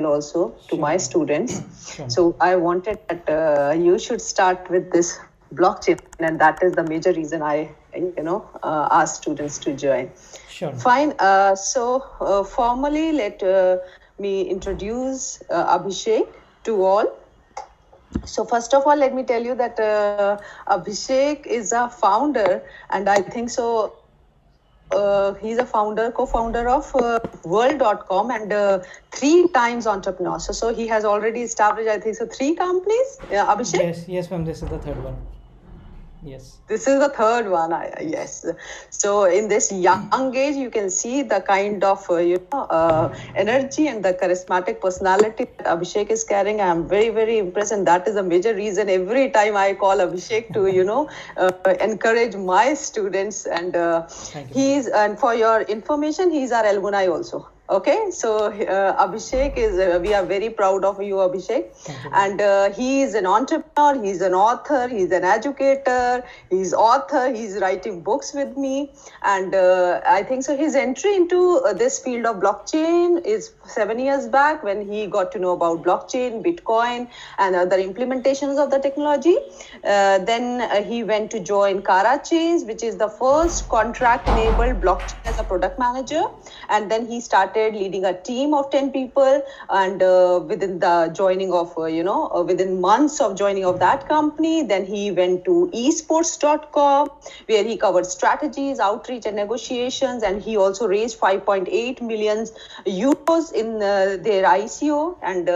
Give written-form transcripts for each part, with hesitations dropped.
also to my students. Sure. So I wanted that you should start with this blockchain, and that is the major reason I, ask students to join. Sure. Fine. Formally, let me introduce Abhishek to all. So first of all, let me tell you that Abhishek is a founder, and I think so. He's a co-founder of World.com, and 3 times entrepreneur. So he has already established, I think so, 3 companies. Abhishek. Yes, ma'am. This is the third one. Yes. This is the third one. Yes. So in this young age, you can see the kind of energy and the charismatic personality that Abhishek is carrying. I am very, very impressed, and that is a major reason every time I call Abhishek to encourage my students. And and for your information, he's our alumni also. Okay, so Abhishek is, we are very proud of you, Abhishek. And he is an entrepreneur, he's an author, he's an educator, he's writing books with me. And I think so his entry into this field of blockchain is 7 years back, when he got to know about blockchain, Bitcoin, and other implementations of the technology. Then he went to join Kara Chains, which is the first contract-enabled blockchain as a product manager. And then he started leading a team of 10 people, and within the joining of within months of joining of that company, then he went to esports.com, where he covered strategies, outreach, and negotiations. And he also raised 5.8 million euros in their ICO. And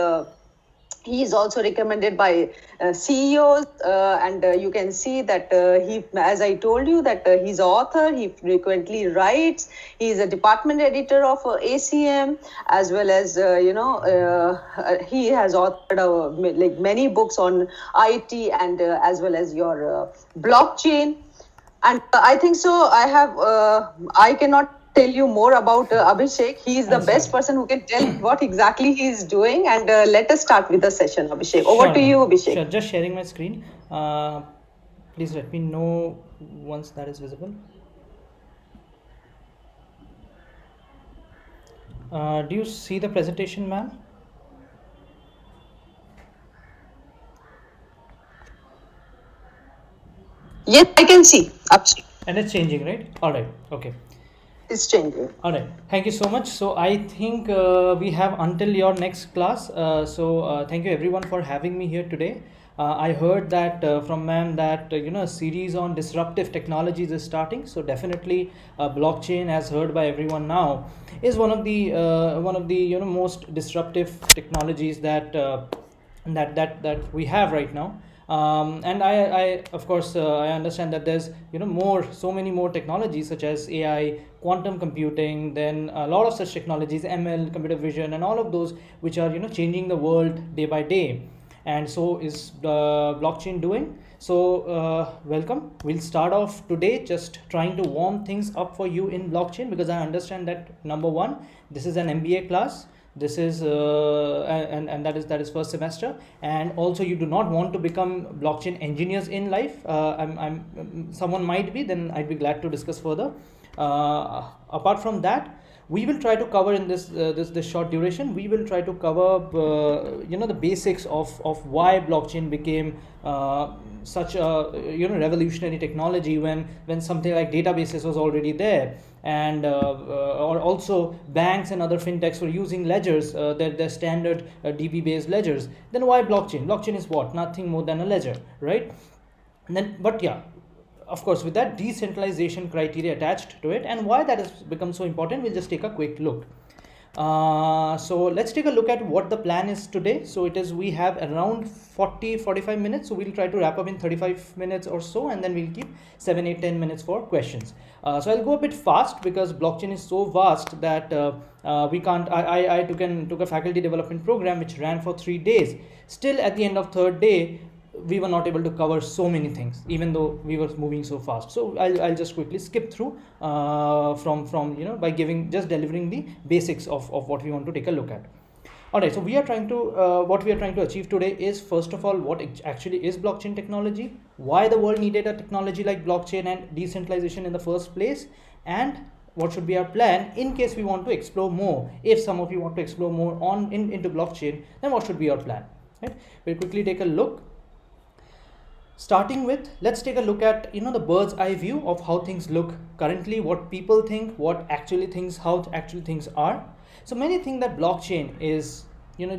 he is also recommended by CEOs, and you can see that he, as I told you, that he's an author. He frequently writes. He is a department editor of ACM, as well as he has authored like many books on IT, and as well as your blockchain. And I think so. I cannot tell you more about Abhishek. He is the best person who can tell what exactly he is doing. And let us start with the session, Abhishek. Over to you, Abhishek. Sure, just sharing my screen. Please let me know once that is visible. Do you see the presentation, ma'am? Yes, I can see. Abhishek. And it's changing, right? All right. Okay. It's changing. All right. Thank you so much. So I think we have until your next class. So thank you everyone for having me here today. I heard that from ma'am that a series on disruptive technologies is starting. So definitely, blockchain, as heard by everyone now, is one of the most disruptive technologies that we have right now. And I of course I understand that there's so many more technologies such as AI, quantum computing, then a lot of such technologies, ML, computer vision, and all of those which are changing the world day by day. And so is blockchain doing. So welcome. We'll start off today just trying to warm things up for you in blockchain, because I understand that number one, this is an MBA class. This is and that is first semester, and also you do not want to become blockchain engineers in life. Someone might be, then I'd be glad to discuss further. Apart from that, we will try to cover in this short duration, we will try to cover the basics of why blockchain became such a revolutionary technology when something like databases was already there, and or also banks and other fintechs were using ledgers, their standard DB based ledgers. Then why blockchain is what? Nothing more than a ledger, right? And then, but yeah, of course, with that decentralization criteria attached to it, and why that has become so important, we'll just take a quick look. So let's take a look at what the plan is today. So it is, we have around 40-45 minutes, so we'll try to wrap up in 35 minutes or so, and then we'll keep 7, 8, 10 minutes for questions. So I'll go a bit fast because blockchain is so vast that we can't. I took a faculty development program which ran for 3 days. Still, at the end of third day, we were not able to cover so many things, even though we were moving so fast. So I'll just quickly skip through from by delivering the basics of what we want to take a look at. All right, so we are trying to what we are trying to achieve today is, first of all, what actually is blockchain technology, why the world needed a technology like blockchain and decentralization in the first place, and what should be our plan in case we want to explore more. If some of you want to explore more into blockchain, then what should be our plan, right? We'll quickly take a look. Starting with, let's take a look at the bird's eye view of how things look currently, what people think, what actually things, how actually things are. So many think that blockchain is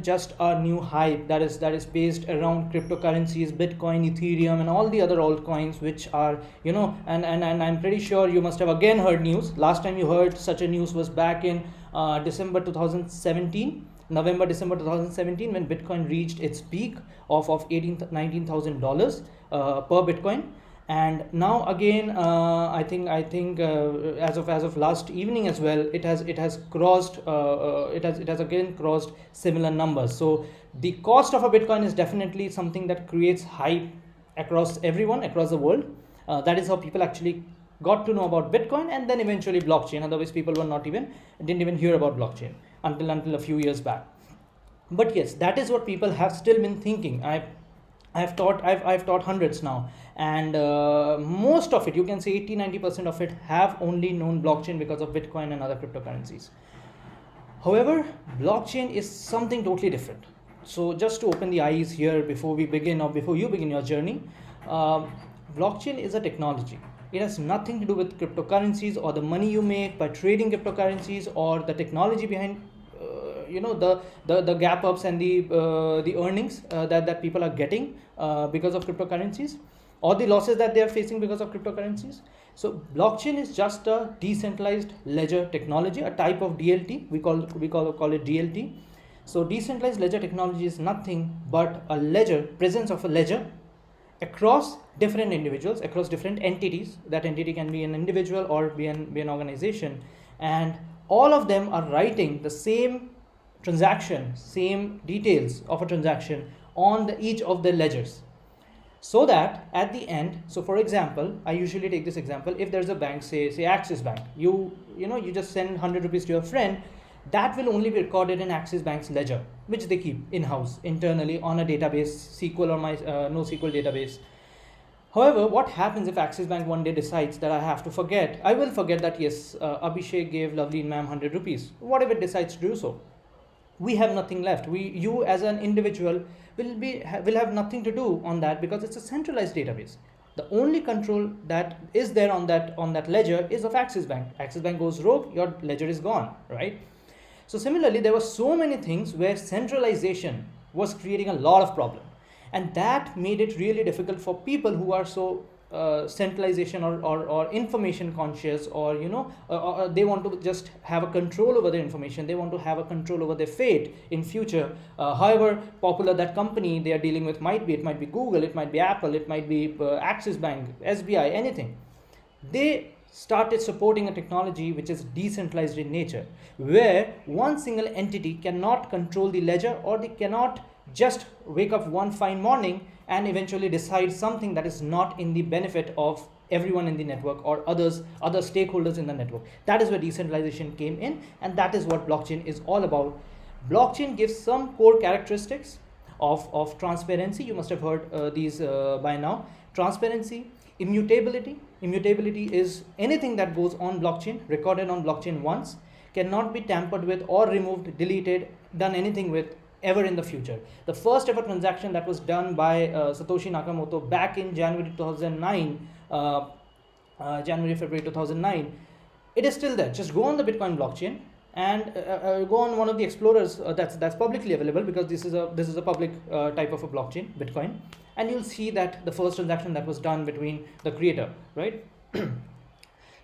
just a new hype that is based around cryptocurrencies, Bitcoin, Ethereum, and all the other altcoins, which are and I'm pretty sure you must have again heard news. Last time you heard such a news was back in December 2017. November, December 2017, when Bitcoin reached its peak of $19,000 per Bitcoin. And now again, I think as of last evening as well, it has crossed it has again crossed similar numbers. So the cost of a Bitcoin is definitely something that creates hype across everyone across the world. That is how people actually got to know about Bitcoin, and then eventually blockchain. Otherwise, people didn't even hear about blockchain until a few years back. But yes, that is what people have still been thinking. I've taught hundreds now, and most of it, you can say 80-90% of it, have only known blockchain because of Bitcoin and other cryptocurrencies. However, blockchain is something totally different. So just to open the eyes here before you begin your journey, blockchain is a technology. It has nothing to do with cryptocurrencies or the money you make by trading cryptocurrencies or the technology behind the gap ups and the earnings that people are getting because of cryptocurrencies, or the losses that they are facing because of cryptocurrencies. So blockchain is just a decentralized ledger technology, a type of DLT. We call it DLT. So decentralized ledger technology is nothing but a ledger, presence of a ledger across different individuals, across different entities. That entity can be an individual or be an organization, and all of them are writing the same transaction, same details of a transaction on each of the ledgers, so that at the end, so for example, I usually take this example. If there's a bank, say Axis Bank, you just send 100 rupees to your friend, that will only be recorded in Axis Bank's ledger, which they keep in-house internally on a database, SQL or NoSQL database. However, what happens if Axis Bank one day decides that I will forget that yes, Abhishek gave Loveleen ma'am 100 rupees. What if it decides to do so? We have nothing left. You as an individual will have nothing to do on that, because it's a centralized database. The only control that is there on that ledger is of Axis Bank. Axis Bank goes rogue, your ledger is gone, right? So similarly, there were so many things where centralization was creating a lot of problem, and that made it really difficult for people who are so centralization or information conscious, or they want to just have a control over their information. They want to have a control over their fate in future. However popular that company they are dealing with might be, it might be Google, it might be Apple, it might be Axis Bank, SBI, anything. They started supporting a technology which is decentralized in nature, where one single entity cannot control the ledger, or they cannot just wake up one fine morning and eventually decide something that is not in the benefit of everyone in the network or other stakeholders in the network. That is where decentralization came in, and that is what blockchain is all about. Blockchain gives some core characteristics of transparency. You must have heard these by now. Transparency, immutability. Immutability is anything that goes on blockchain, recorded on blockchain once, cannot be tampered with or removed, deleted, done anything with ever in the future. The first ever transaction that was done by Satoshi Nakamoto back in January 2009, February 2009, it is still there. Just go on the Bitcoin blockchain and go on one of the explorers that's publicly available, because this is a public type of a blockchain, Bitcoin, and you'll see that the first transaction that was done between the creator, right?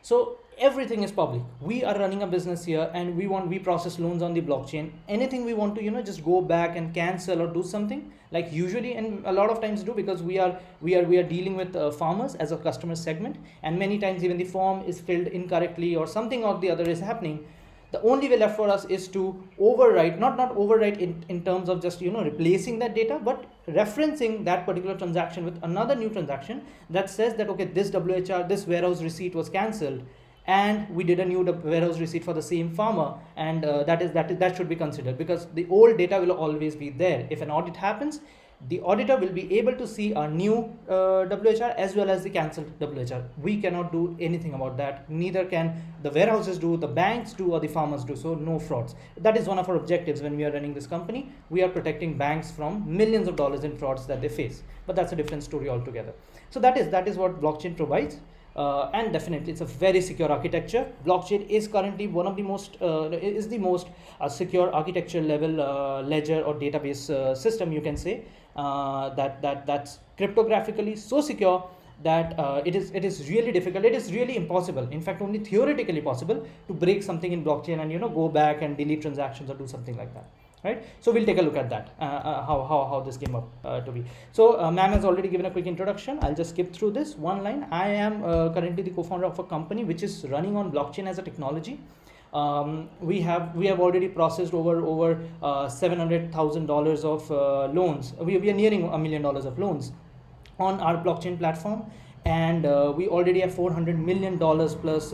So everything is public. We are running a business here, and we process loans on the blockchain. Anything we want to just go back and cancel or do something, like usually and a lot of times do, because we are dealing with farmers as a customer segment, and many times even the form is filled incorrectly or something or the other is happening. The only way left for us is to overwrite, not overwrite in terms of just replacing that data, but referencing that particular transaction with another new transaction that says that okay, this WHR, this warehouse receipt was cancelled, and we did a new warehouse receipt for the same farmer, and that should be considered, because the old data will always be there. If an audit happens, The auditor will be able to see our new WHR as well as the cancelled WHR. We cannot do anything about that. Neither can the warehouses do, the banks do, or the farmers do. So no frauds. That is one of our objectives when we are running this company. We are protecting banks from millions of dollars in frauds that they face. But that's a different story altogether. So that is what blockchain provides. And definitely it's a very secure architecture. Blockchain is currently one of the most secure architecture level ledger or database system, you can say, that's cryptographically so secure that it is really difficult, it is really impossible, in fact only theoretically possible, to break something in blockchain and go back and delete transactions or do something like that. Right, so we'll take a look at that, how this came up to be. So ma'am has already given a quick introduction. I'll just skip through this one line. I am currently the co-founder of a company which is running on blockchain as a technology. We have already processed over $700,000 of loans. We are nearing $1 million of loans on our blockchain platform, and we already have $400 million plus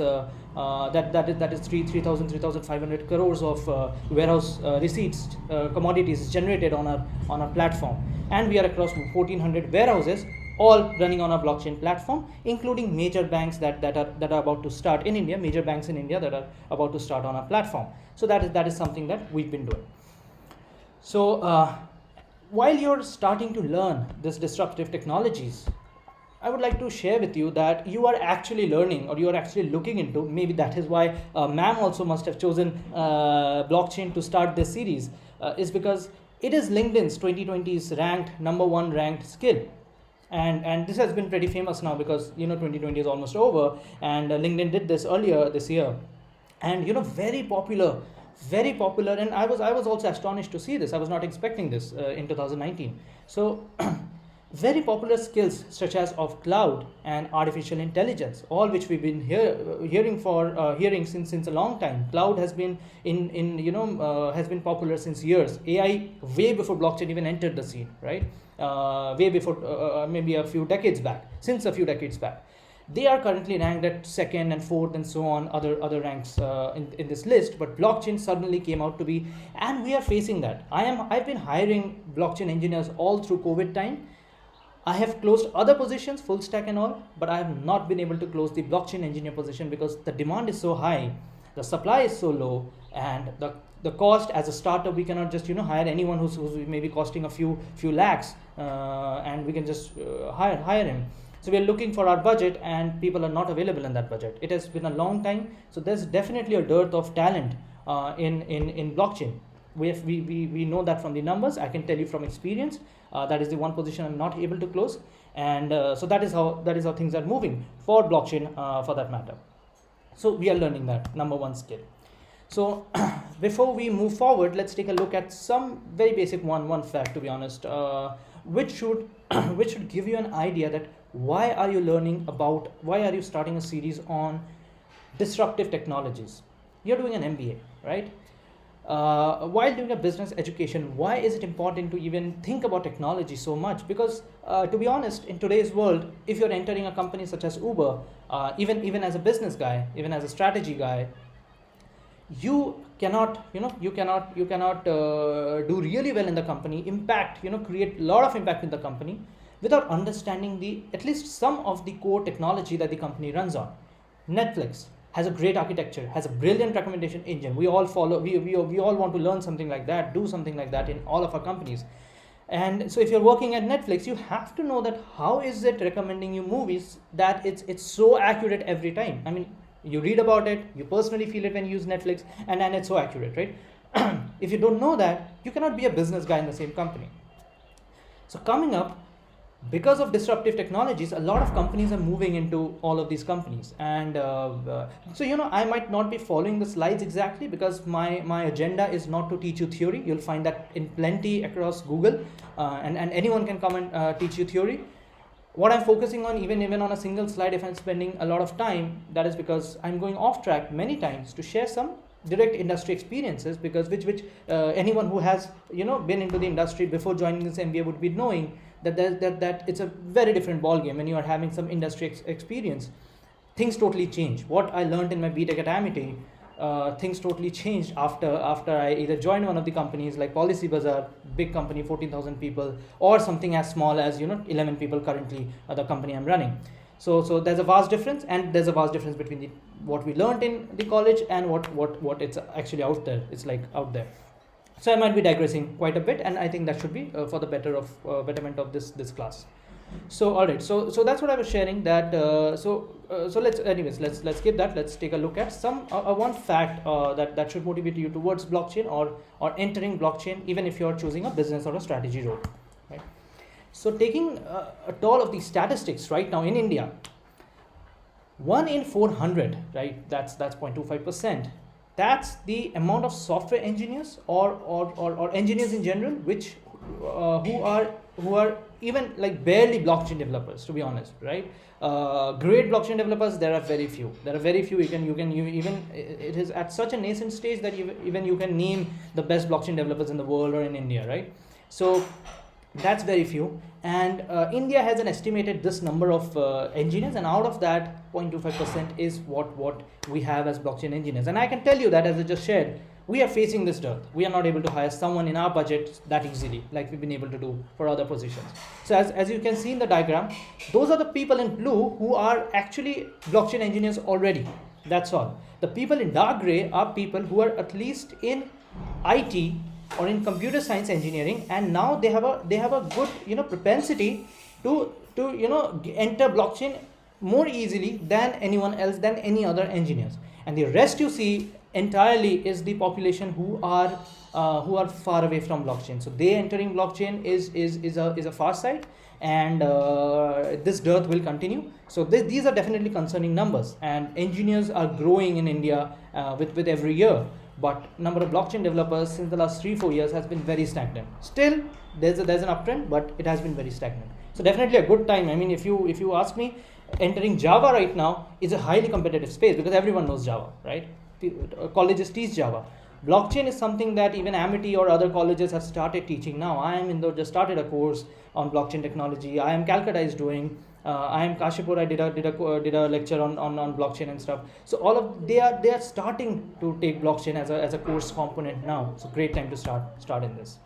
that is 3,500 crores of warehouse receipts, commodities generated on our platform, and we are across 1,400 warehouses, all running on our blockchain platform, including major banks that are about to start in India, major banks in India that are about to start on our platform. So that is something that we've been doing. So while you're starting to learn this disruptive technologies, I would like to share with you that you are actually learning, or you are actually looking into, maybe that is why ma'am also must have chosen blockchain to start this series, is because it is LinkedIn's 2020's number one ranked skill. And this has been pretty famous now because 2020 is almost over, and LinkedIn did this earlier this year, and very popular, and I was also astonished to see this. I was not expecting this in 2019. So very popular skills such as of cloud and artificial intelligence, all which we've been hearing since a long time. Cloud has been has been popular since years. AI way before blockchain even entered the scene, right? Way before, maybe a few decades back. They are currently ranked at second and fourth and so on, other ranks in this list. But blockchain suddenly came out to be, and we are facing that. I've been hiring blockchain engineers all through COVID time. I have closed other positions, full stack and all, but I have not been able to close the blockchain engineer position because the demand is so high, the supply is so low, and the cost as a startup, we cannot just hire anyone who's maybe costing a few lakhs, and we can just hire him. So we are looking for our budget, and people are not available in that budget. It has been a long time, so there's definitely a dearth of talent in blockchain. We know that from the numbers. I can tell you from experience, that is the one position I'm not able to close, and so that is how things are moving for blockchain, for that matter. So we are learning that number one skill. So before we move forward, let's take a look at some very basic one fact, to be honest, which should give you an idea that why are you starting a series on disruptive technologies. You're doing an MBA, right? While doing a business education, why is it important to even think about technology so much? Because to be honest, in today's world, if you're entering a company such as Uber, even as a business guy, even as a strategy guy, you cannot do really well in the company, create a lot of impact in the company without understanding at least some of the core technology that the company runs on. Netflix has a great architecture, has a brilliant recommendation engine. We all follow, we all want to learn something like that, do something like that in all of our companies. And so if you're working at Netflix, you have to know that how is it recommending you movies that it's so accurate every time. I mean, you read about it, you personally feel it when you use Netflix, and it's so accurate, right? If you don't know that, you cannot be a business guy in the same company. So coming up, because of disruptive technologies, a lot of companies are moving into all of these companies, and so I might not be following the slides exactly because my agenda is not to teach you theory. You'll find that in plenty across Google, and anyone can come and teach you theory. What I'm focusing on, even on a single slide, if I'm spending a lot of time, that is because I'm going off track many times to share some direct industry experiences, because which anyone who has been into the industry before joining this MBA would be knowing that it's a very different ball game when you are having some industry experience. Things totally change. What I learned in my BTech at Amity things totally changed after I either joined one of the companies like Policy Bazaar, big company, 14,000 people, or something as small as 11 people currently, the company I'm running. So there's a vast difference, and there's a vast difference between what we learned in the college and what it's actually out there. It's like out there. So I might be digressing quite a bit, and I think that should be for the betterment of this class. So all right, so that's what I was sharing. That so let's skip that. Let's take a look at some one fact that should motivate you towards blockchain or entering blockchain, even if you're choosing a business or a strategy role, right? So taking a toll of these statistics right now in India, 1 in 400, right? That's 0.25%. That's the amount of software engineers or engineers in general, which who are even like barely blockchain developers, to be honest, right? Great blockchain developers, there are very few. It is at such a nascent stage that even you can name the best blockchain developers in the world or in India, right? So that's very few, and India has an estimated this number of engineers, and out of that 0.25% is what we have as blockchain engineers. And I can tell you that, as I just shared, we are facing this dearth. We are not able to hire someone in our budget that easily like we've been able to do for other positions. So as you can see in the diagram, those are the people in blue who are actually blockchain engineers already. That's all. The people in dark gray are people who are at least in IT or in computer science engineering, and now they have a good propensity to enter blockchain more easily than anyone else, than any other engineers. And the rest you see entirely is the population who are far away from blockchain. So they entering blockchain is a far side, and this dearth will continue. So these are definitely concerning numbers, and engineers are growing in India with every year. But number of blockchain developers since the last 3-4 years has been very stagnant. Still, there's an uptrend, but it has been very stagnant. So definitely a good time. I mean, if you ask me, entering Java right now is a highly competitive space because everyone knows Java, right? Colleges teach Java. Blockchain is something that even Amity or other colleges have started teaching now. IIM just started a course on blockchain technology. IIM Calcutta is doing. IIM Kashipur, I did a lecture on blockchain and stuff. So all of they are starting to take blockchain as a course component now. So great time to start in this.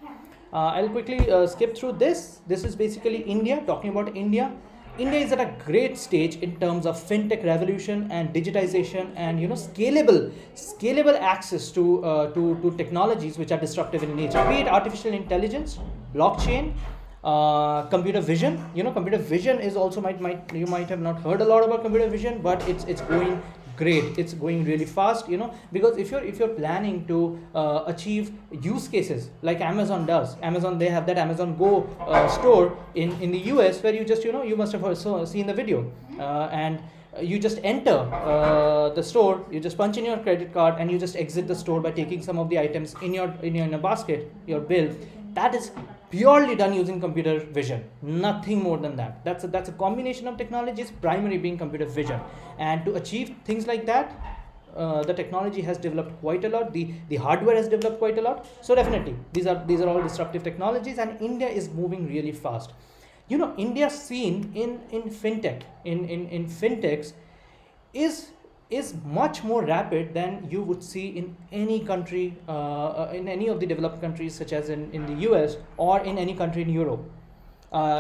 I'll quickly skip through this. This is basically India. Talking about India. India is at a great stage in terms of fintech revolution and digitization and scalable access to technologies which are disruptive in nature, be it artificial intelligence, blockchain, computer vision. Computer vision is also you might have not heard a lot about computer vision, but it's going great. It's going really fast, because if you're planning to achieve use cases like Amazon does. They have that Amazon Go store in the US, where you just you must have seen the video, and you just enter the store, you just punch in your credit card, and you just exit the store by taking some of the items in your basket, your bill. That is purely done using computer vision, nothing more than that. That's a combination of technologies, primary being computer vision. And to achieve things like that, the technology has developed quite a lot, the hardware has developed quite a lot. So definitely these are all disruptive technologies, and India is moving really fast. India's scene in fintech in fintechs is much more rapid than you would see in any country, in any of the developed countries, such as in the US or in any country in Europe.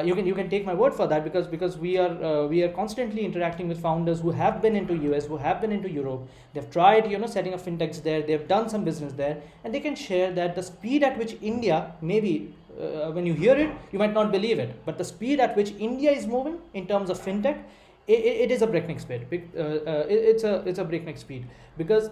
You can take my word for that, because we are constantly interacting with founders who have been into US, who have been into Europe. They've tried setting up fintechs there. They've done some business there, and they can share that the speed at which India, maybe when you hear it, you might not believe it, but the speed at which India is moving in terms of fintech, it is a breakneck speed. It's a breakneck speed, because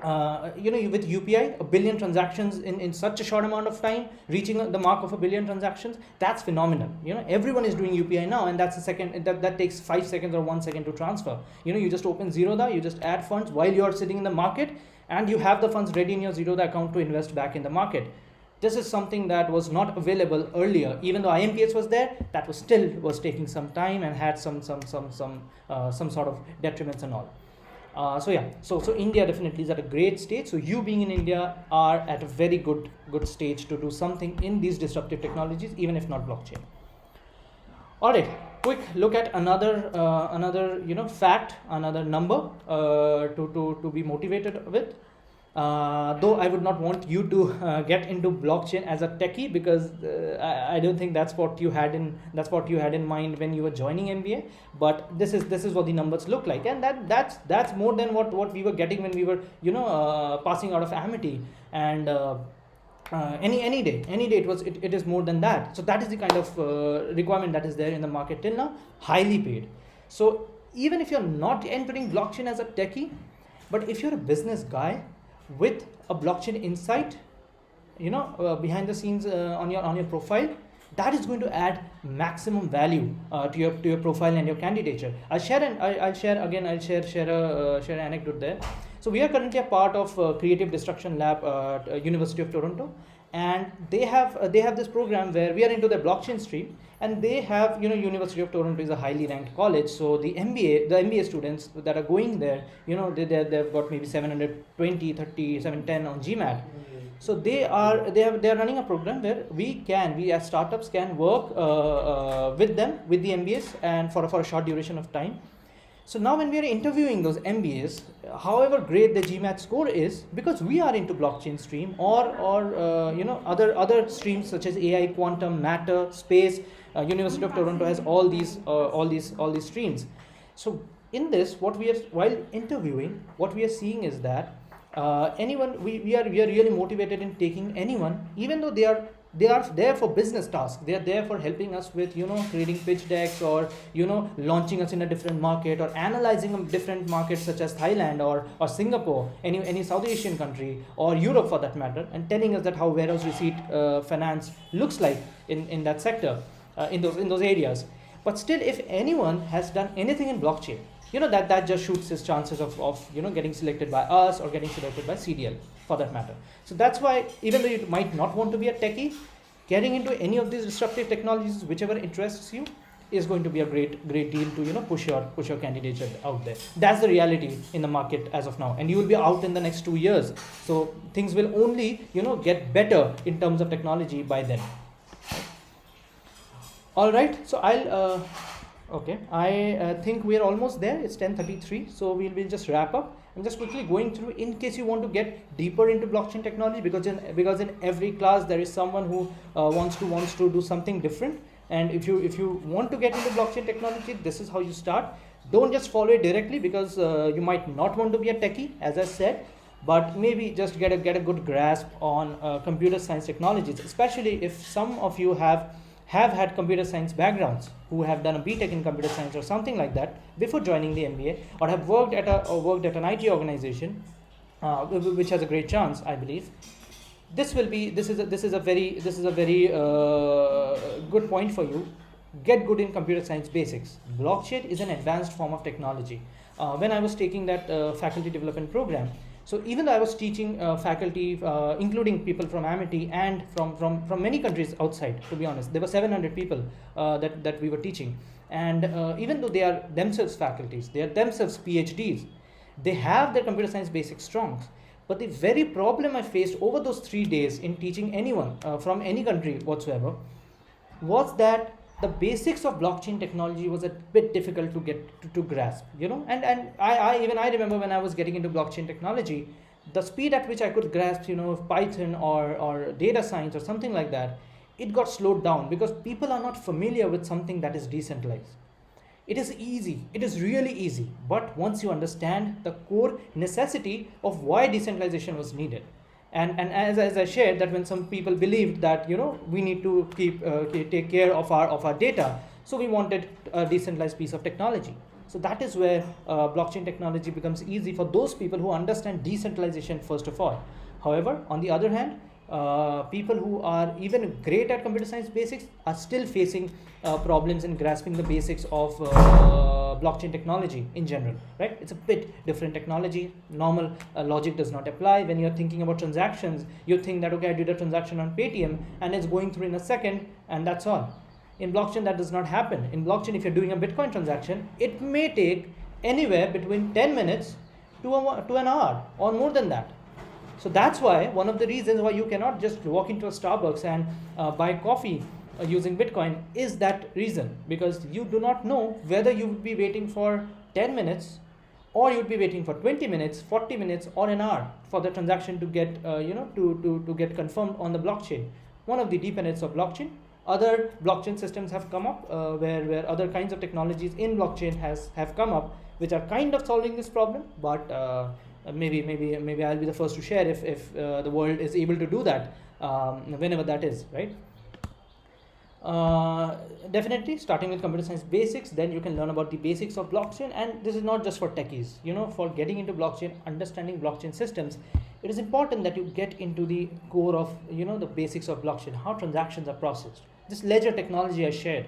with UPI, 1 billion transactions in such a short amount of time, reaching the mark of 1 billion transactions, that's phenomenal. Everyone is doing UPI now, and that's a second that takes 5 seconds or 1 second to transfer. You just open Zerodha, you just add funds while you're sitting in the market, and you have the funds ready in your Zerodha account to invest back in the market. This is something that was not available earlier. Even though IMPS was there, that was taking some time and had some sort of detriments and all. So India definitely is at a great stage. So you being in India are at a very good stage to do something in these disruptive technologies, even if not blockchain. All right. quick look at another fact, another number to be motivated with. Though I would not want you to get into blockchain as a techie, because I don't think that's what you had in mind when you were joining MBA. But this is what the numbers look like, and that's more than what we were getting when we were passing out of Amity. And any day it is more than that. So that is the kind of requirement that is there in the market till now, highly paid. So even if you're not entering blockchain as a techie, but if you're a business guy with a blockchain insight, behind the scenes on your profile, that is going to add maximum value to your profile and your candidature. I'll share an anecdote there. So we are currently a part of Creative Destruction Lab at University of Toronto, and they have this program where we are into the blockchain stream, and they have, University of Toronto is a highly ranked college, so the MBA students that are going there, they've got maybe 720, 30, 710 on GMAT. So they are running a program where we as startups can work with them, with the MBAs, and for a short duration of time. So now when we are interviewing those MBAs, however great the GMAT score is, because we are into blockchain stream or other streams such as AI, quantum, matter, space, University of Toronto has all these streams. So in this, while interviewing, what we are seeing is that anyone, we are really motivated in taking anyone, even though they are there for business tasks. They are there for helping us with creating pitch decks, or launching us in a different market, or analyzing different markets such as Thailand or Singapore, any South Asian country, or Europe for that matter, and telling us that how warehouse receipt finance looks like in that sector, in those areas. But still, if anyone has done anything in blockchain, that just shoots his chances of getting selected by us or getting selected by CDL for that matter. So that's why, even though you might not want to be a techie, getting into any of these disruptive technologies, whichever interests you, is going to be a great deal to push your candidature out there. That's the reality in the market as of now, and you will be out in the next 2 years. So things will only get better in terms of technology by then. All right, so I think we are almost there. It's 10:33, so we'll just wrap up. I'm just quickly going through in case you want to get deeper into blockchain technology, because in every class there is someone who wants to do something different. And if you want to get into blockchain technology, this is how you start. Don't just follow it directly, because you might not want to be a techie, as I said, but maybe just get a good grasp on computer science technologies, especially if some of you have had computer science backgrounds, who have done a BTech in computer science or something like that before joining the MBA, or have worked at an IT organization, which has a great chance, I believe. This is a very good point for you. Get good in computer science basics. Blockchain is an advanced form of technology. When I was taking that faculty development program, so even though I was teaching faculty, including people from Amity and from many countries outside, to be honest, there were 700 people that we were teaching. And even though they are themselves faculties, they are themselves PhDs, they have their computer science basics strong. But the very problem I faced over those 3 days in teaching anyone from any country whatsoever was that the basics of blockchain technology was a bit difficult to get to grasp, and I remember when I was getting into blockchain technology, the speed at which I could grasp, Python or data science or something like that, it got slowed down because people are not familiar with something that is decentralized. It is easy, it is really easy, but once you understand the core necessity of why decentralization was needed, and as I shared, that when some people believed that we need to take care of our data, so we wanted a decentralized piece of technology. So that is where blockchain technology becomes easy for those people who understand decentralization first of all. However, on the other hand, people who are even great at computer science basics are still facing problems in grasping the basics of blockchain technology in general, right? It's a bit different technology. Normal logic does not apply. When you're thinking about transactions, you think that, okay, I did a transaction on Paytm and it's going through in a second and that's all. In blockchain, that does not happen. In blockchain, if you're doing a Bitcoin transaction, it may take anywhere between 10 minutes to an hour or more than that. So that's why one of the reasons why you cannot just walk into a Starbucks and buy coffee using Bitcoin is that reason, because you do not know whether you would be waiting for 10 minutes or you'd be waiting for 20 minutes, 40 minutes, or an hour for the transaction to get to get confirmed on the blockchain. One of the dependencies of blockchain. Other blockchain systems have come up where other kinds of technologies in blockchain have come up, which are kind of solving this problem, but maybe I'll be the first to share if the world is able to do that, whenever that is, right? Definitely starting with computer science basics, then you can learn about the basics of blockchain. And this is not just for techies, for getting into blockchain, understanding blockchain systems, it is important that you get into the core of the basics of blockchain, how transactions are processed. This ledger technology I shared,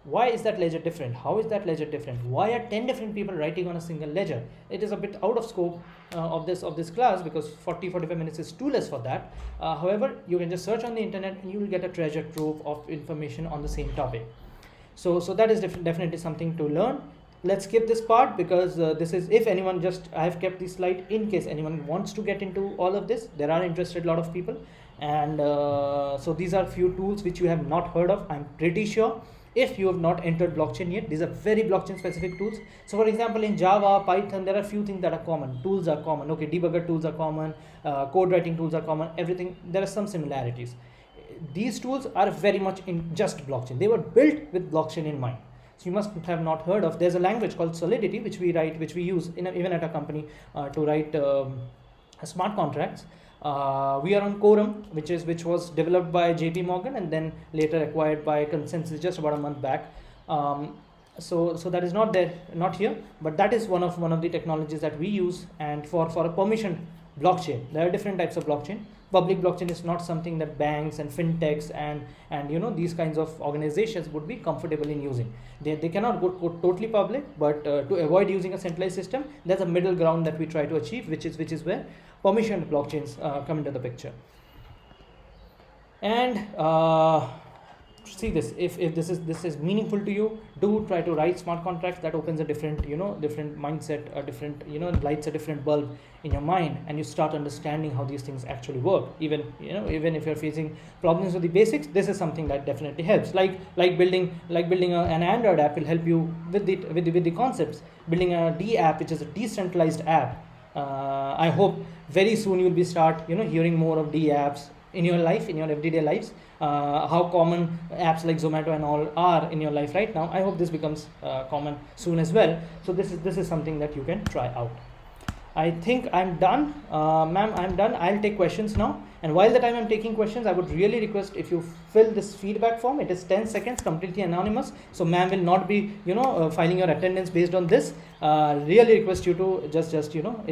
why is that ledger different? How is that ledger different? Why are 10 different people writing on a single ledger? It is a bit out of scope of this class, because 40-45 minutes is too less for that. However, you can just search on the internet and you will get a treasure trove of information on the same topic. So that is definitely something to learn. Let's skip this part, because this is, if anyone, I have kept this slide in case anyone wants to get into all of this. There are interested a lot of people, and so these are few tools which you have not heard of, I'm pretty sure. If you have not entered blockchain yet, these are very blockchain specific tools. So for example, in Java, Python, there are few things that are common. Tools are common. Okay, debugger tools are common. Code writing tools are common. Everything, there are some similarities. These tools are very much in just blockchain. They were built with blockchain in mind. So you must have not heard of. There's a language called Solidity, which we use even at our company to write smart contracts. We are on Quorum, which was developed by JP Morgan and then later acquired by Consensus just about a month back. So that is not here, but that is one of the technologies that we use. And for a permissioned blockchain, there are different types of blockchain. Public blockchain is not something that banks and fintechs and these kinds of organizations would be comfortable in using. They cannot go totally public, but to avoid using a centralized system, there's a middle ground that we try to achieve, which is where permissioned blockchains come into the picture. And see this, if this is meaningful to you, do try to write smart contracts. That opens a different mindset, a different lights a different bulb in your mind, and you start understanding how these things actually work. Even if you're facing problems with the basics, this is something that definitely helps. Like building an Android app will help you with the concepts. Building a D app, which is a decentralized app. I hope very soon you'll be start hearing more of D apps in your life, in your everyday lives. How common apps like Zomato and all are in your life right now. I hope this becomes common soon as well. So this is something that you can try out. I think I'm done. Ma'am, I'm done. I'll take questions now. And while the time I'm taking questions, I would really request if you fill this feedback form. It is 10 seconds, completely anonymous. So ma'am will not be, filing your attendance based on this. Really request you to just if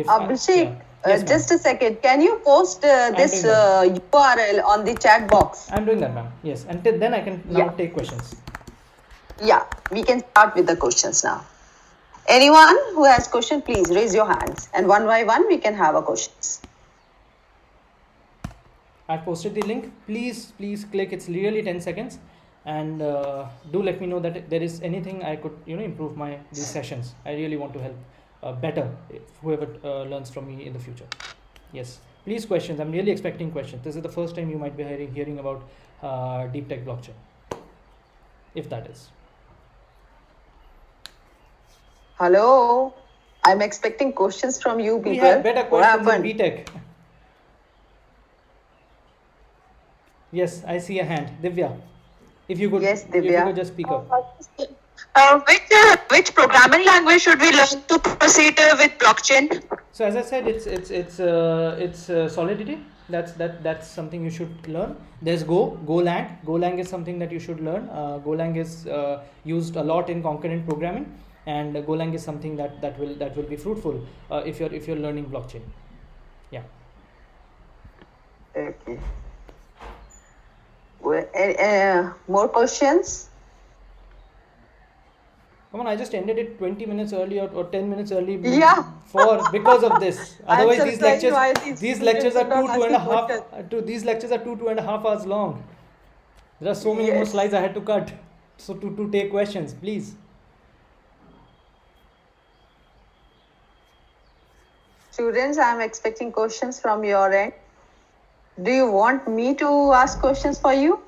Abhishek, Yes, just a second. Can you post this URL on the chat box? I'm doing that, ma'am. Yes. Until then, I can now take questions. Yeah, we can start with the questions now. Anyone who has question, please raise your hands, and one by one we can have a questions. I've posted the link. Please click. It's really 10 seconds, and do let me know that there is anything I could improve these sessions. I really want to help better whoever learns from me in the future. Yes, please questions. I'm really expecting questions. This is the first time you might be hearing about deep tech blockchain, if that is. Hello, I'm expecting questions from you people. We have better questions in BTech. Yes, I see a hand. Divya, if you could, Yes, if you Divya. could just speak up. Which programming language should we learn to proceed with blockchain? So as I said, it's Solidity. That's something you should learn. There's Golang. Golang is something that you should learn. Golang is used a lot in concurrent programming, and Golang is something that will be fruitful if you're learning blockchain. Yeah. Okay. More questions? Come on, I just ended it 20 minutes early or 10 minutes early. Yeah. Because of this. I'm Otherwise, these lectures are students two are and a asking half. questions. These lectures are 2.5 hours long. There are so many more Yes. slides I had to cut. So to take questions, please. Students, I'm expecting questions from your end. Do you want me to ask questions for you?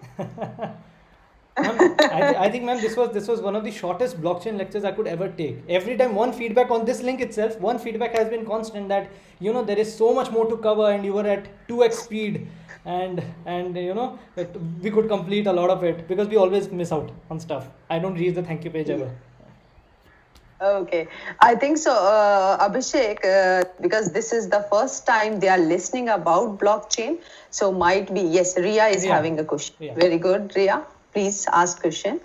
Ma'am, I think, ma'am, this was one of the shortest blockchain lectures I could ever take. Every time one feedback on this link itself, one feedback has been constant that there is so much more to cover, and you were at 2x speed, and that we could complete a lot of it because we always miss out on stuff. I don't read the thank you page ever. Okay, I think so, Abhishek, because this is the first time they are listening about blockchain. So might be, yes, Ria is Ria. having a question. Ria. Very good, Ria. Please ask question.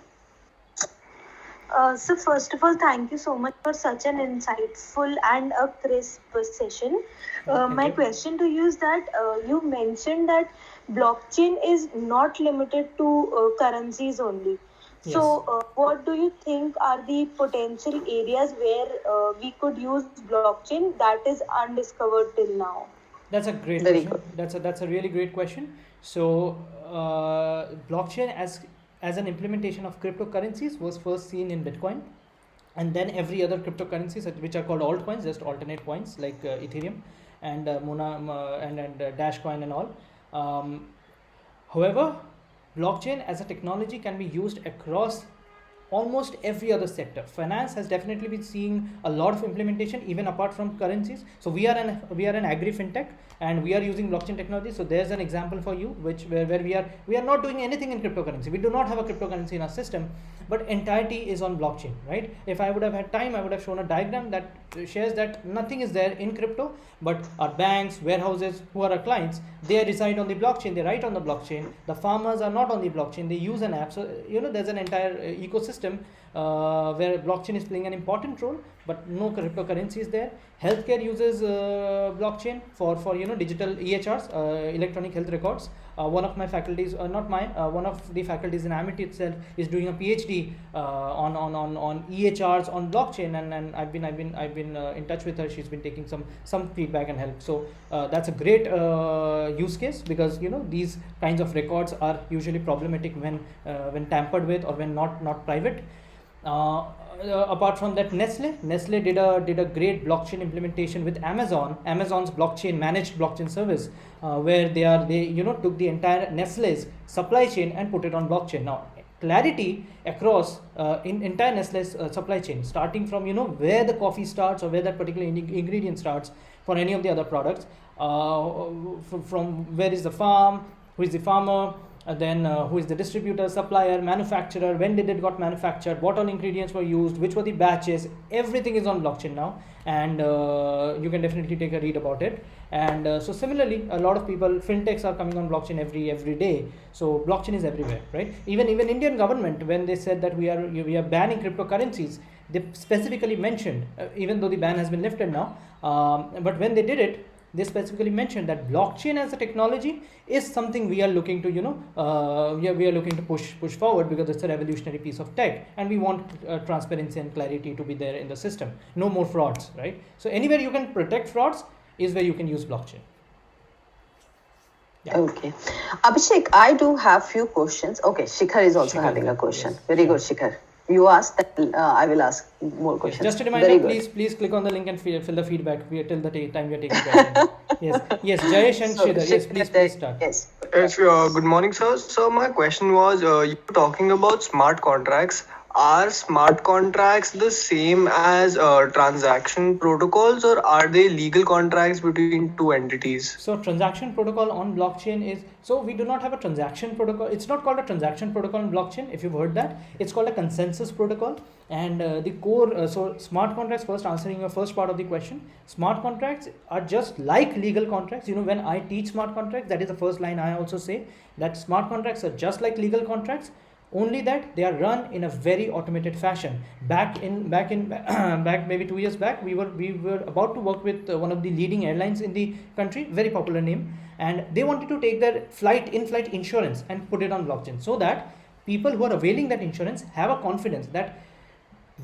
So first of all, thank you so much for such an insightful and a crisp session. Thank My you. question to you is that you mentioned that blockchain is not limited to currencies only. So what do you think are the potential areas where we could use blockchain that is undiscovered till now? That's a great Very question. That's a really great question. So, blockchain as an implementation of cryptocurrencies was first seen in Bitcoin, and then every other cryptocurrencies which are called altcoins, just alternate coins like Ethereum and and Dashcoin and all. However, blockchain as a technology can be used across almost every other sector. Finance has definitely been seeing a lot of implementation even apart from currencies. So we are an agri fintech, and we are using blockchain technology. So there's an example for you where we are not doing anything in cryptocurrency. We do not have a cryptocurrency in our system, but entirety is on blockchain, right? If I would have had time, I would have shown a diagram that shares that nothing is there in crypto, but our banks, warehouses, who are our clients, they reside on the blockchain, they write on the blockchain. The farmers are not on the blockchain, they use an app. So there's an entire ecosystem where blockchain is playing an important role, but no cryptocurrency is there. Healthcare uses blockchain for digital EHRs, electronic health records. One of my faculties, not mine, one of the faculties in Amity itself is doing a PhD on EHRs on blockchain, and I've been in touch with her. She's been taking some feedback and help. So that's a great use case, because these kinds of records are usually problematic when tampered with or when not private. Apart from that, Nestle did a great blockchain implementation with Amazon's blockchain managed blockchain service, where they took the entire Nestle's supply chain and put it on blockchain. Now, clarity across in entire Nestle's supply chain, starting from where the coffee starts or where that particular ingredient starts for any of the other products, from where is the farm, who is the farmer, then who is the distributor, supplier, manufacturer, when did it got manufactured, what all ingredients were used, which were the batches. Everything is on blockchain now, and you can definitely take a read about it. And so similarly, a lot of people, fintechs are coming on blockchain every day. So blockchain is everywhere, right? Even Indian government, when they said that we are banning cryptocurrencies, they specifically mentioned, even though the ban has been lifted now, but when they did it, they specifically mentioned that blockchain as a technology is something we are looking to we are looking to push forward, because it's a revolutionary piece of tech, and we want transparency and clarity to be there in the system. No more frauds, right? So anywhere you can protect frauds is where you can use blockchain. Yeah. Okay. Abhishek, I do have few questions. Okay, Shikhar is also Shikhar, having a yes, question. yes, Very sure. good, Shikhar. You ask, then I will ask more Yes. questions. Just a Very reminder, good. please click on the link and fill the feedback till the time we are taking questions. Yes, Jayesh and So, Sridhar. Yes, Shikhar, please start. Yes. Yes, good morning, sir. So my question was, you were talking about smart contracts. Are smart contracts the same as transaction protocols, or are they legal contracts between two entities? So transaction protocol on blockchain is, so we do not have a transaction protocol. It's not called a transaction protocol on blockchain. If you've heard that, it's called a consensus protocol. And the core, so smart contracts, first answering your first part of the question, smart contracts are just like legal contracts. When I teach smart contracts, that is the first line I also say, that smart contracts are just like legal contracts, only that they are run in a very automated fashion. Back maybe 2 years back, we were about to work with one of the leading airlines in the country, very popular name, and they wanted to take their in-flight insurance and put it on blockchain, so that people who are availing that insurance have a confidence that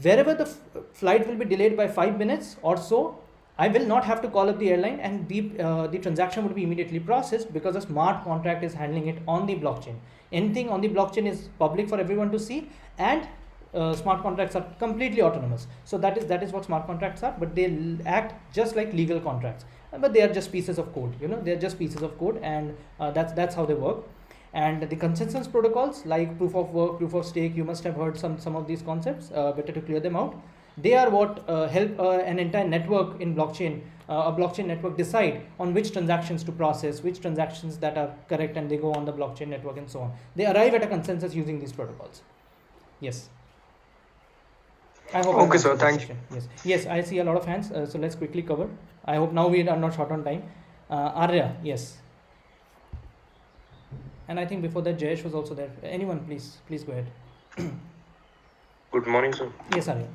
wherever the flight will be delayed by 5 minutes or so, I will not have to call up the airline, and the transaction would be immediately processed, because a smart contract is handling it on the blockchain. Anything on the blockchain is public for everyone to see, and smart contracts are completely autonomous. So that is what smart contracts are, but they act just like legal contracts, but they are just pieces of code. They are just pieces of code, and that's how they work. And the consensus protocols like proof of work, proof of stake, you must have heard some of these concepts. Better to clear them out. They are what help an entire network in blockchain, a blockchain network, decide on which transactions to process, which transactions that are correct, and they go on the blockchain network and so on. They arrive at a consensus using these protocols. Yes. I hope. Okay, sir. Thank you. Yes. Yes, I see a lot of hands. So let's quickly cover. I hope now we are not short on time. Arya, yes. And I think before that Jayesh was also there. Anyone, please go ahead. Good morning, sir. Yes, Arya.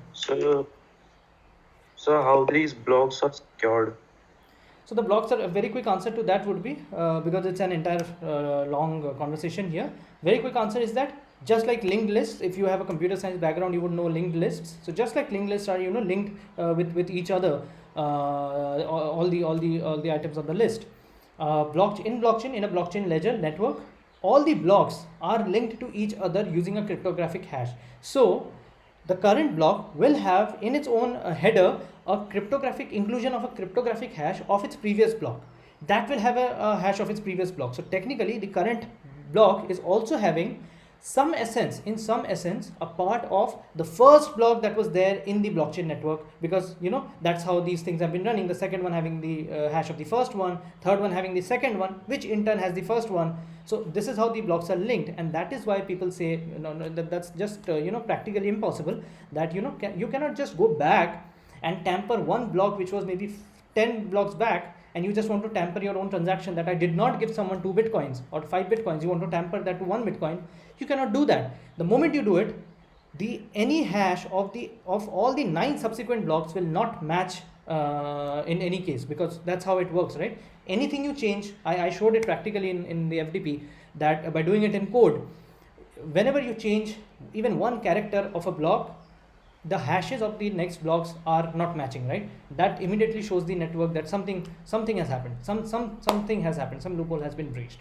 So how these blocks are secured? So the blocks are, a very quick answer to that would be, because it's an entire long conversation here. Very quick answer is that just like linked lists, if you have a computer science background, you would know linked lists. So just like linked lists are linked with each other, all the items on the list. In a blockchain ledger network, all the blocks are linked to each other using a cryptographic hash. So the current block will have in its own header a cryptographic inclusion of a cryptographic hash of its previous block. That will have a hash of its previous block. So technically the current block is also having in some essence a part of the first block that was there in the blockchain network, because that's how these things have been running. The second one having the hash of the first one, third one having the second one, which in turn has the first one. So this is how the blocks are linked, and that is why people say that's just practically impossible, that you cannot just go back and tamper one block which was maybe 10 blocks back, and you just want to tamper your own transaction that I did not give someone 2 bitcoins or 5 bitcoins. You want to tamper that to 1 bitcoin. You cannot do that. The moment you do it, any hash of all the 9 subsequent blocks will not match in any case, because that's how it works, right? Anything you change, I showed it practically in the FDP, that by doing it in code, whenever you change even one character of a block, the hashes of the next blocks are not matching, right? That immediately shows the network that something has happened, something has happened, some loophole has been breached.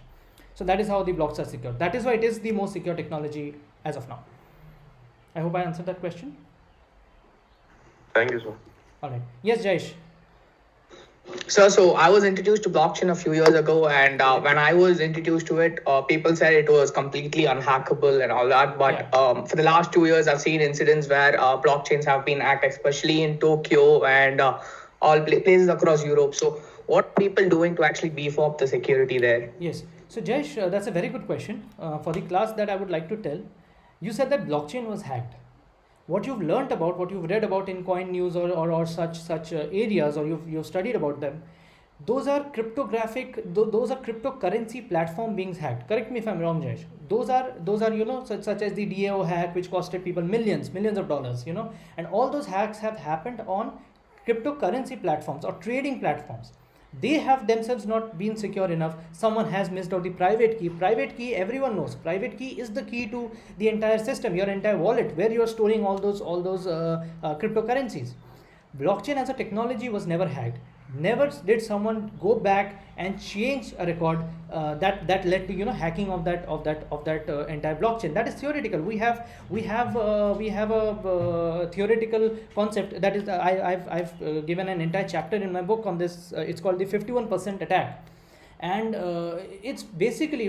So that is how the blocks are secure. That is why it is the most secure technology as of now. I hope I answered that question. Thank you, sir. All right. Yes, Jayesh. Sir, so I was introduced to blockchain a few years ago, and when I was introduced to it, people said it was completely unhackable and all that. But for the last 2 years, I've seen incidents where blockchains have been hacked, especially in Tokyo and all places across Europe. So what are people doing to actually beef up the security there? Yes. So Jayesh, that's a very good question. For the class that I would like to tell, you said that blockchain was hacked. What you've learned about, what you've read about in Coin News or such areas, or you've studied about them, those are cryptocurrency platform being hacked. Correct me if I'm wrong, Jayesh. Those are such as the DAO hack, which costed people millions of dollars, and all those hacks have happened on cryptocurrency platforms or trading platforms. They have themselves not been secure enough. Someone has missed out the private key. Private key, everyone knows. Private key is the key to the entire system, your entire wallet, where you are storing all those cryptocurrencies. Blockchain as a technology was never hacked. Never did someone go back and change a record that led to hacking of that entire blockchain. That is theoretical. We have a theoretical concept that is I've given an entire chapter in my book on this. It's called the 51% attack, and it's basically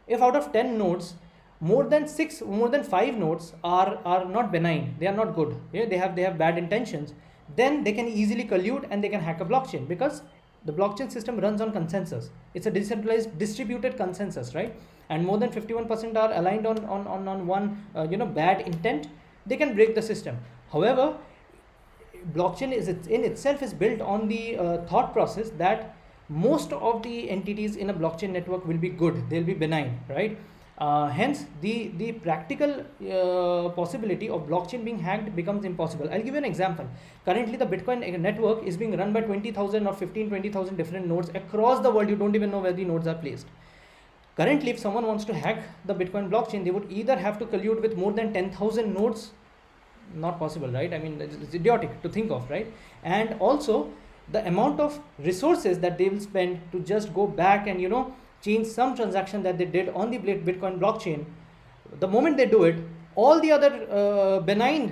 if out of 10 nodes, more than 5 nodes are not benign, they are not good, they have bad intentions, then they can easily collude and they can hack a blockchain, because the blockchain system runs on consensus. It's a decentralized distributed consensus, right? And more than 51% are aligned on one bad intent. They can break the system. However, blockchain in itself is built on the thought process that most of the entities in a blockchain network will be good, they'll be benign, right? Hence the practical possibility of blockchain being hacked becomes impossible. I'll give you an example. Currently the Bitcoin network is being run by 20,000 or 20,000 different nodes across the world. You don't even know where the nodes are placed. Currently, if someone wants to hack the Bitcoin blockchain, they would either have to collude with more than 10,000 nodes. Not possible, right? I mean, it's idiotic to think of, right? And also the amount of resources that they will spend to just go back and change some transaction that they did on the Bitcoin blockchain. The moment they do it, all the other benign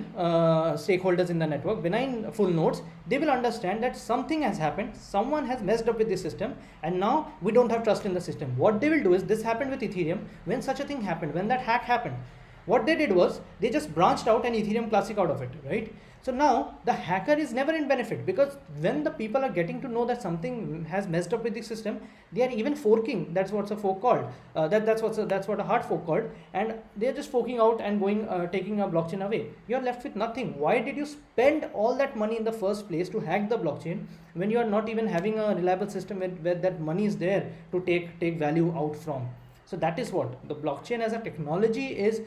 stakeholders in the network, benign full nodes, they will understand that something has happened, someone has messed up with the system, and now we don't have trust in the system. What they will do is, this happened with Ethereum. When such a thing happened, when that hack happened, what they did was they just branched out an Ethereum Classic out of it, right? So now the hacker is never in benefit, because when the people are getting to know that something has messed up with the system, they are even forking. That's what's a fork called. That's what a hard fork called, and they're just forking out and going taking a blockchain away. You're left with nothing. Why did you spend all that money in the first place to hack the blockchain when you are not even having a reliable system where that money is there to take value out from? So that is what the blockchain as a technology is.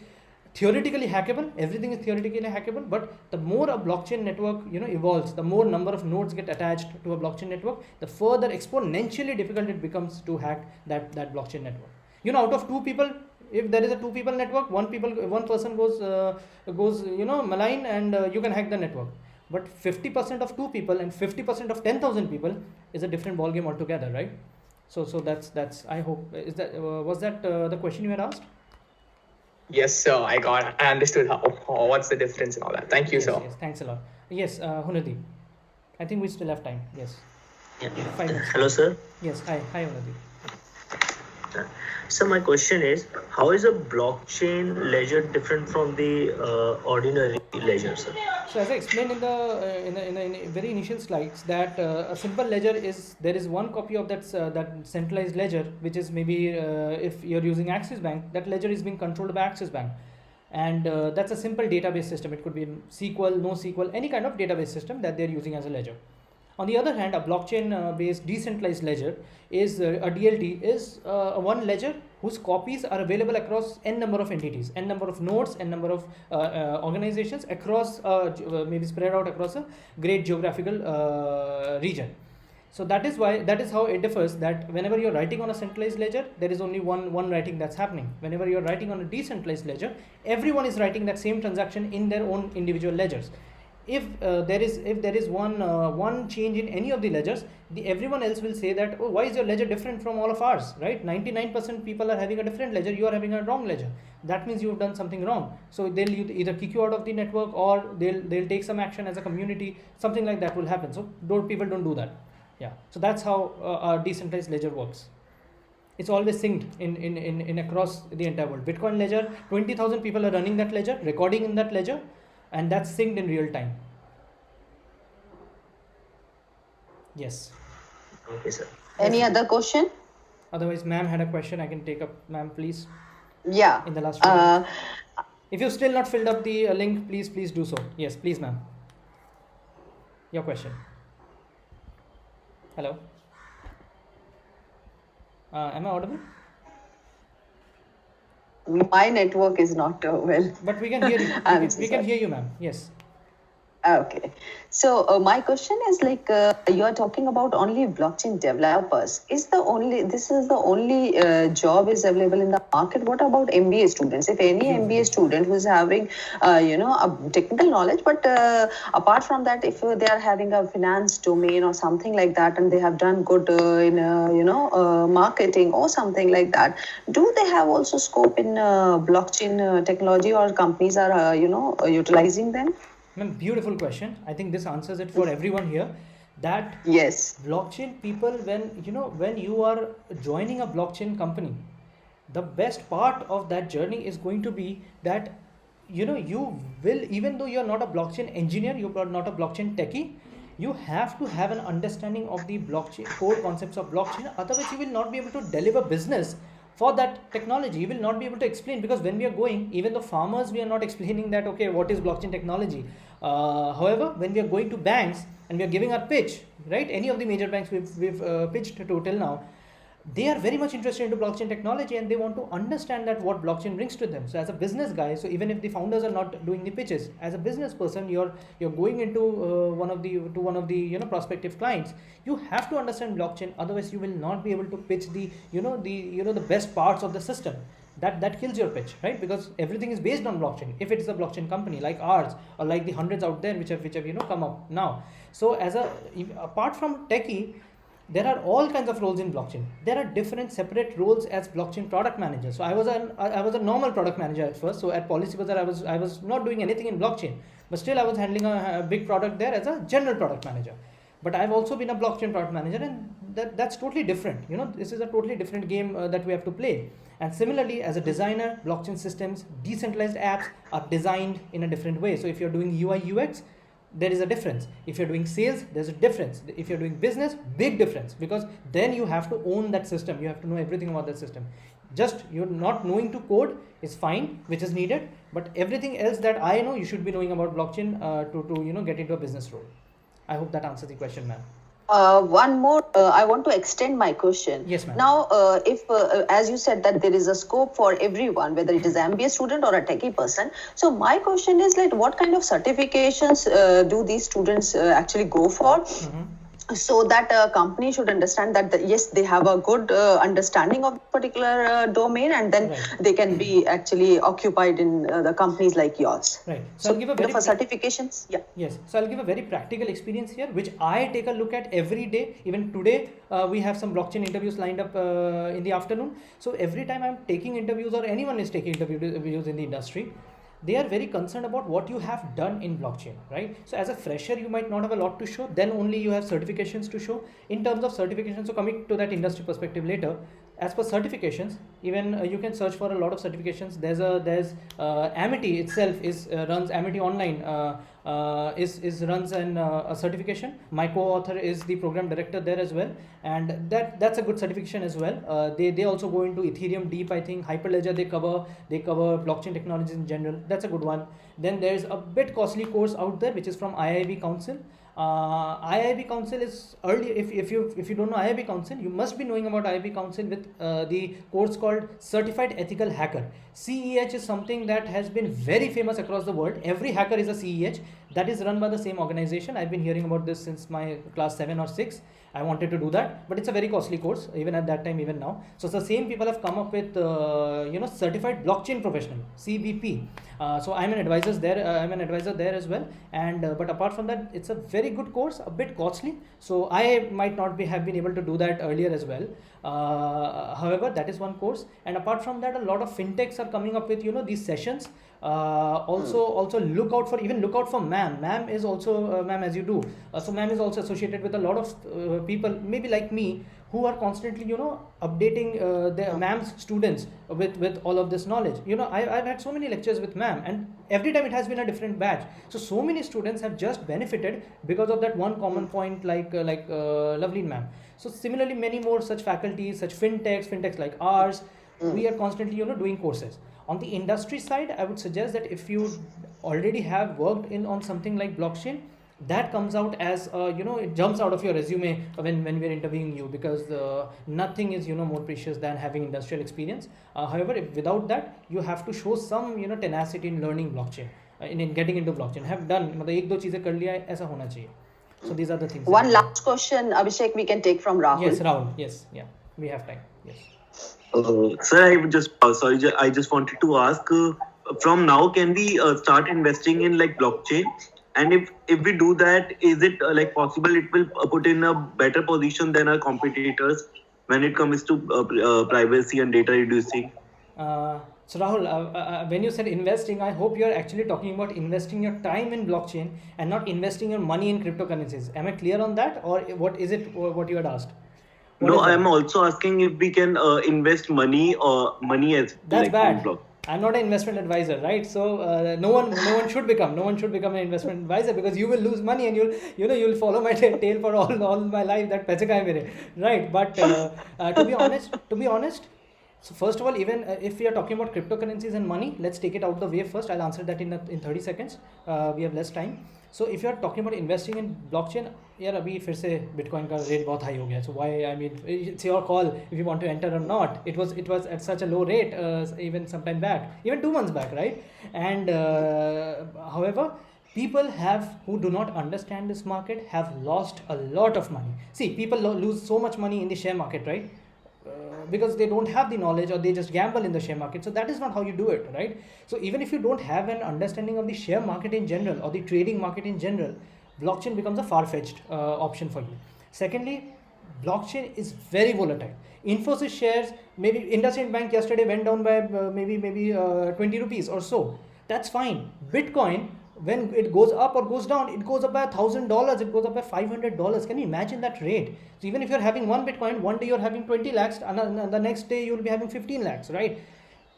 Theoretically hackable, everything is theoretically hackable, but the more a blockchain network evolves, the more number of nodes get attached to a blockchain network, the further exponentially difficult it becomes to hack that blockchain network. Out of two people, if there is a two people network, one person goes malign, and you can hack the network. But 50% of two people and 50% of 10,000 people is a different ball game altogether, right? So that's I hope, is that was that the question you had asked? Yes, sir. I understood what's the difference and all that. Thank you, Yes, sir. yes, thanks a lot. Yes, Hunadeep. I think we still have time. Yes. Yeah. 5 minutes. Hello, sir. Yes, hi Hunadeep. So my question is, how is a blockchain ledger different from the ordinary ledger, sir? So as I explained in the very initial slides, that a simple ledger is, there is one copy of that centralized ledger, which is maybe if you're using Axis Bank, that ledger is being controlled by Axis Bank, and that's a simple database system. It could be SQL, NoSQL, any kind of database system that they're using as a ledger. On the other hand, a blockchain based decentralized ledger is a DLT is one ledger whose copies are available across n number of entities, n number of nodes, n number of organizations across maybe spread out across a great geographical region. So that is how it differs, that whenever you're writing on a centralized ledger, there is only one writing that's happening. Whenever you're writing on a decentralized ledger, everyone is writing that same transaction in their own individual ledgers. If there is one change in any of the ledgers, everyone else will say that, oh, why is your ledger different from all of ours, right? 99% people are having a different ledger, you are having a wrong ledger. That means you've done something wrong. So they'll either kick you out of the network, or they'll take some action as a community. Something like that will happen. So people don't do that. Yeah. So that's how our decentralized ledger works. It's always synced in across the entire world. Bitcoin ledger, 20,000 people are running that ledger, recording in that ledger, and that's synced in real time. Yes. Okay, sir. Any other question? Otherwise, ma'am had a question. I can take up, ma'am, please. Yeah. In the last few minutes. If you've still not filled up the link, please do so. Yes, please, ma'am. Your question. Hello. Am I audible? My network is not well. But we can hear you. We can hear you, ma'am. Yes. Okay. So my question is like, you are talking about only blockchain developers. This is the only job is available in the market? What about MBA students? If any MBA student who is having, a technical knowledge, but apart from that, if they are having a finance domain or something like that, and they have done good in, marketing or something like that, do they have also scope in blockchain technology, or companies are, utilizing them? Ma'am, beautiful question. I think this answers it for everyone here. That yes, blockchain people, when you are joining a blockchain company, the best part of that journey is going to be that you will, even though you're not a blockchain engineer, you're not a blockchain techie, you have to have an understanding of the blockchain core concepts of blockchain. Otherwise, you will not be able to deliver business for that technology. You will not be able to explain, because when we are going, even the farmers, we are not explaining that, okay, what is blockchain technology. However, when we are going to banks and we are giving our pitch, right, any of the major banks we've pitched to till now, they are very much interested into blockchain technology, and they want to understand that what blockchain brings to them. So as a business guy, so even if the founders are not doing the pitches, as a business person, you're going into one of the prospective clients, you have to understand blockchain. Otherwise, you will not be able to pitch the best parts of the system. That kills your pitch, right? Because everything is based on blockchain. If it is a blockchain company like ours, or like the hundreds out there which have come up now. So apart from techie, there are all kinds of roles in blockchain. There are different separate roles as blockchain product manager. So I was a normal product manager at first. So at Policybazaar, I was not doing anything in blockchain, but still I was handling a big product there as a general product manager. But I've also been a blockchain product manager, and that's totally different. This is a totally different game that we have to play. And similarly, as a designer, blockchain systems, decentralized apps are designed in a different way. So if you're doing UI UX, there is a difference. If you're doing sales, there's a difference. If you're doing business, big difference, because then you have to own that system. You have to know everything about that system. Just you're not knowing to code is fine, which is needed, but everything else that I know, you should be knowing about blockchain to get into a business role. I hope that answers the question, ma'am. One more, I want to extend my question. Yes, ma'am. Now, if, as you said, that there is a scope for everyone, whether it is an MBA student or a techie person. So my question is, like, what kind of certifications do these students actually go for? So that a company should understand that yes, they have a good understanding of particular domain, and then they can be actually occupied in the companies like yours. Right. So I'll give a very for certifications. Yeah. Yes. So I'll give a very practical experience here, which I take a look at every day. Even today, we have some blockchain interviews lined up in the afternoon. So every time I'm taking interviews, or anyone is taking interviews in the industry, they are very concerned about what you have done in blockchain, right? So as a fresher, you might not have a lot to show. Then only you have certifications to show. In terms of certifications, so coming to that industry perspective later, as per certifications, even you can search for a lot of certifications. There's Amity itself runs Amity Online runs a certification. My co-author is the program director there as well, and that's a good certification as well. They also go into Ethereum deep, I think. Hyperledger they cover blockchain technologies in general. That's a good one. Then there's a bit costly course out there which is from IIB Council. IIB Council is early. If you don't know IIB Council, you must be knowing about IIB Council with the course called Certified Ethical Hacker. CEH is something that has been very famous across the world. Every hacker is a CEH. That is run by the same organization. I've been hearing about this since my class 7 or 6. I wanted to do that, but it's a very costly course, even at that time, even now. So the same people have come up with Certified Blockchain Professional, CBP. So I'm an advisor there as well. And but apart from that, it's a very good course, a bit costly. So I might not have been able to do that earlier as well. However, that is one course. And apart from that, a lot of fintechs are coming up with these sessions. Also look out for MAM. MAM is also MAM, as you do. So MAM is also associated with a lot of people, maybe like me, who are constantly updating their MAM's students with all of this knowledge. I've had so many lectures with MAM, and every time it has been a different batch. So many students have just benefited because of that one common point, like Loveleen MAM. So similarly, many more such faculties, such fintechs like ours, we are constantly doing courses. On the industry side, I would suggest that if you already have worked on something like blockchain, that comes out as it jumps out of your resume when we're interviewing you, because nothing is more precious than having industrial experience. However, without that, you have to show some tenacity in learning blockchain, in getting into blockchain. Have done एक दो चीजें कर लिया है, ऐसा होना चाहिए. So these are the things. One last question, Abhishek, we can take from Rahul. Yes, Rahul. Yes, yeah, we have time. Yes. Sir, I just wanted to ask, from now, can we start investing in like blockchain? And if we do that, is it possible it will put in a better position than our competitors when it comes to privacy and data reducing? So Rahul, when you said investing, I hope you're actually talking about investing your time in blockchain and not investing your money in cryptocurrencies. Am I clear on that, or what is it what you had asked? No, I'm also asking if we can invest money as that's bad. I'm not an investment advisor, right? So no one should become an investment advisor, because you will lose money and you'll follow my tail for all my life. That paise ka hai mere, right? But to be honest. So first of all, even if we are talking about cryptocurrencies and money, let's take it out the way first. I'll answer that in 30 seconds. We have less time. So if you are talking about investing in blockchain, यार अभी फिर से Bitcoin का rate बहुत high हो गया. So why? I mean, it's your call if you want to enter or not. It was at such a low rate even some time back, even 2 months back, right? And however, people who do not understand this market have lost a lot of money. See, people lose so much money in the share market, right? Because they don't have the knowledge, or they just gamble in the share market. So that is not how you do it, right? So even if you don't have an understanding of the share market in general, or the trading market in general, blockchain becomes a far-fetched option for you. Secondly, blockchain is very volatile. Infosys shares, maybe IndusInd Bank yesterday went down by maybe 20 rupees or so. That's fine. Bitcoin, when it goes up or goes down, it goes up by $1,000, it goes up by $500. Can you imagine that rate? So even if you're having one Bitcoin, one day you're having 20 lakhs, and the next day you'll be having 15 lakhs, right?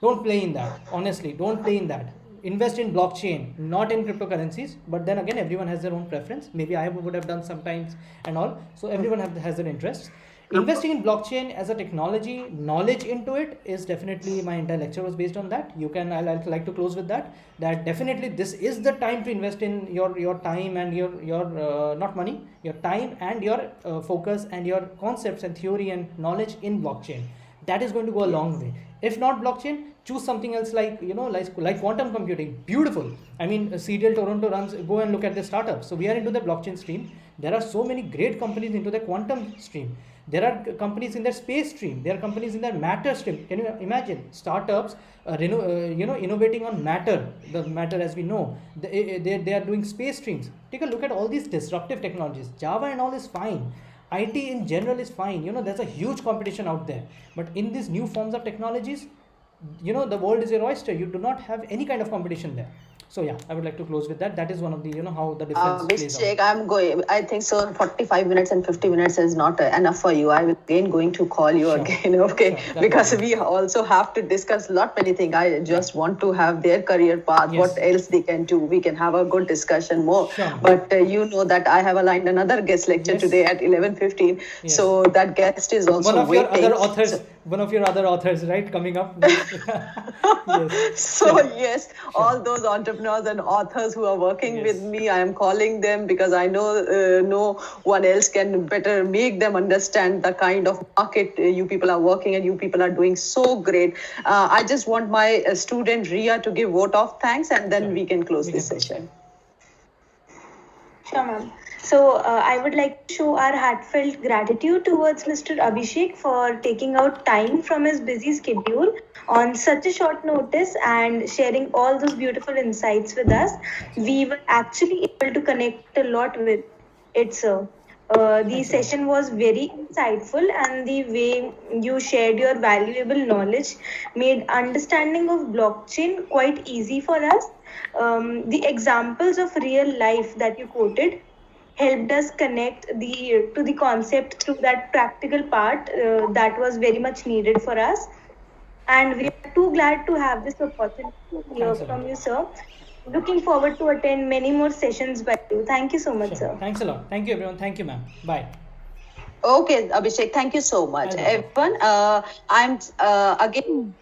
Don't play in that. Honestly, don't play in that. Invest in blockchain, not in cryptocurrencies. But then again, everyone has their own preference. Maybe I would have done sometimes and all. So everyone has their interests. Investing in blockchain as a technology, knowledge into it is definitely, my entire lecture was based on that. I'd like to close with that definitely this is the time to invest in your time and your not money, your time and your focus and your concepts and theory and knowledge in blockchain. That is going to go a long way. If not blockchain, choose something else like quantum computing. Beautiful. I mean, CDL Toronto runs, go and look at the startups. So we are into the blockchain stream. There are so many great companies into the quantum stream. There are companies in their space stream. There are companies in their matter stream. Can you imagine startups innovating on matter, the matter as we know. They are doing space streams. Take a look at all these disruptive technologies. Java and all is fine. IT in general is fine. There's a huge competition out there. But in these new forms of technologies, the world is your oyster. You do not have any kind of competition there. So yeah, I would like to close with that. That is one of the, how the difference plays out. I think so 45 minutes and 50 minutes is not enough for you. I'm again going to call you again, okay? Sure, because we also have to discuss many things. I just want to have their career path, Yes. what else they can do. We can have a good discussion more. Sure. But you know that I have aligned another guest lecture Yes. today at 11:15. Yes. So that guest is also One of your waiting. other authors, right, coming up. Yes. So yes, all those entrepreneurs and authors who are working Yes. with me, I am calling them because I know no one else can better make them understand the kind of market you people are working and you people are doing so great. I just want my student Ria to give vote of thanks and then Sure. we can close We this can close. session. Sure, ma'am. So I would like to show our heartfelt gratitude towards Mr. Abhishek for taking out time from his busy schedule on such a short notice and sharing all those beautiful insights with us. We were actually able to connect a lot with it, sir. The session was very insightful, and the way you shared your valuable knowledge made understanding of blockchain quite easy for us. The examples of real life that you quoted helped us connect to the concept through that practical part that was very much needed for us. And we are too glad to have this opportunity to hear Thanks a from lot. you, sir. Looking forward to attend many more sessions by you. Thank you so much, Sure. sir. Thanks a lot. Thank you, everyone. Thank you, ma'am. Bye. Okay, Abhishek, thank you so much. Welcome. Everyone, I'm again.